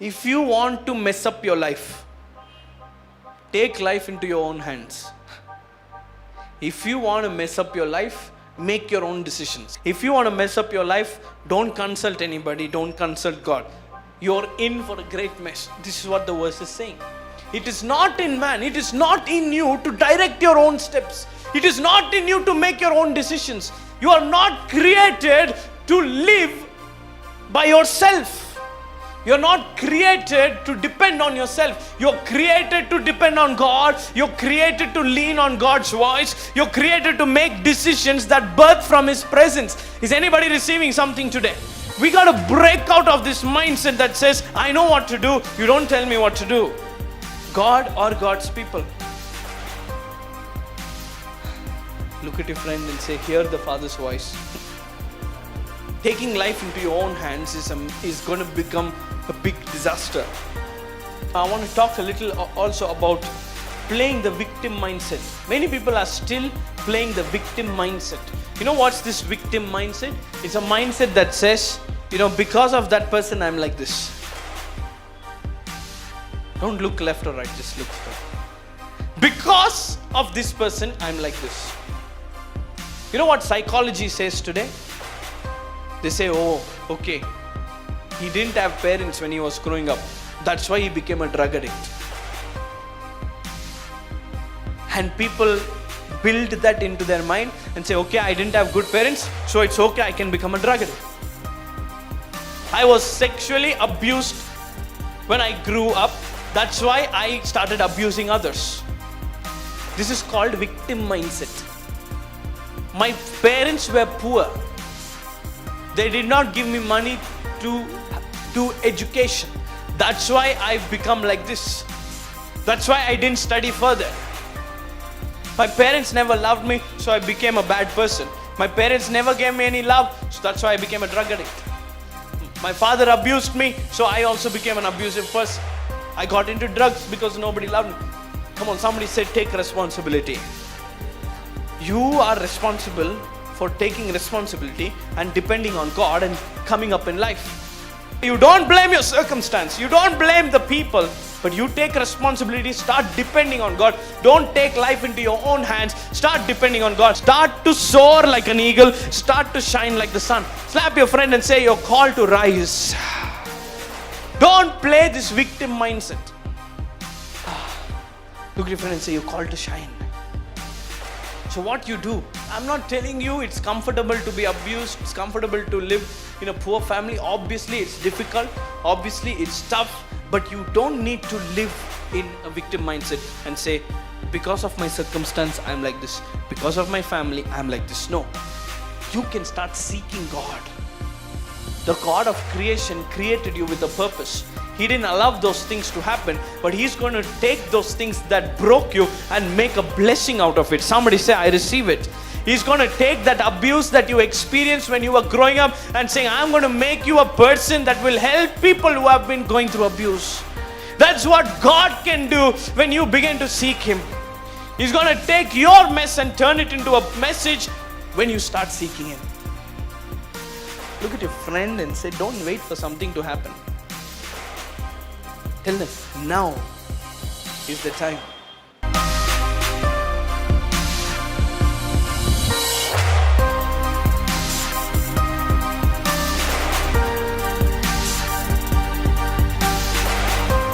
If you want to mess up your life, take life into your own hands. If you want to mess up your life, make your own decisions. If you want to mess up your life, don't consult anybody, don't consult God. You're in for a great mess. This is what the verse is saying. It is not in man, it is not in you to direct your own steps. It is not in you to make your own decisions. You are not created to live by yourself. You're not created to depend on yourself. You're created to depend on God. You're created to lean on God's voice. You're created to make decisions that birth from His presence. Is anybody receiving something today? We got to break out of this mindset that says, I know what to do, you don't tell me what to do. God or God's people. Look at your friend and say, hear the Father's voice. Taking life into your own hands is going to become a big disaster. I want to talk a little also about playing the victim mindset. Many people are still playing the victim mindset. You know what's this victim mindset? It's a mindset that says, because of that person, I'm like this. Don't look left or right, just look straight. Because of this person, I'm like this. You know what psychology says today? They say, oh, okay, he didn't have parents when he was growing up. That's why he became a drug addict. And people build that into their mind and say, okay, I didn't have good parents, so it's okay, I can become a drug addict. I was sexually abused when I grew up. That's why I started abusing others. This is called victim mindset. My parents were poor. They did not give me money to education. That's why I've become like this. That's why I didn't study further. My parents never loved me, so I became a bad person. My parents never gave me any love, so that's why I became a drug addict. My father abused me, so I also became an abusive person. I got into drugs because nobody loved me. Come on, somebody said take responsibility. You are responsible for taking responsibility and depending on God and coming up in life. You don't blame your circumstance. You don't blame the people, but you take responsibility. Start depending on God. Don't take life into your own hands. Start depending on God. Start to soar like an eagle. Start to shine like the sun. Slap your friend and say, you're called to rise. Don't play this victim mindset. Look at your friend and say, you're called to shine. So what you do, I'm not telling you it's comfortable to be abused, it's comfortable to live in a poor family. Obviously it's difficult, obviously it's tough, but you don't need to live in a victim mindset and say, because of my circumstance, I'm like this. Because of my family, I'm like this. No, you can start seeking God. The God of creation created you with a purpose. He didn't allow those things to happen, but He's going to take those things that broke you and make a blessing out of it. Somebody say, I receive it. He's going to take that abuse that you experienced when you were growing up and saying, I'm going to make you a person that will help people who have been going through abuse. That's what God can do when you begin to seek Him. He's going to take your mess and turn it into a message when you start seeking Him. Look at your friend and say, don't wait for something to happen. Tell them, now is the time.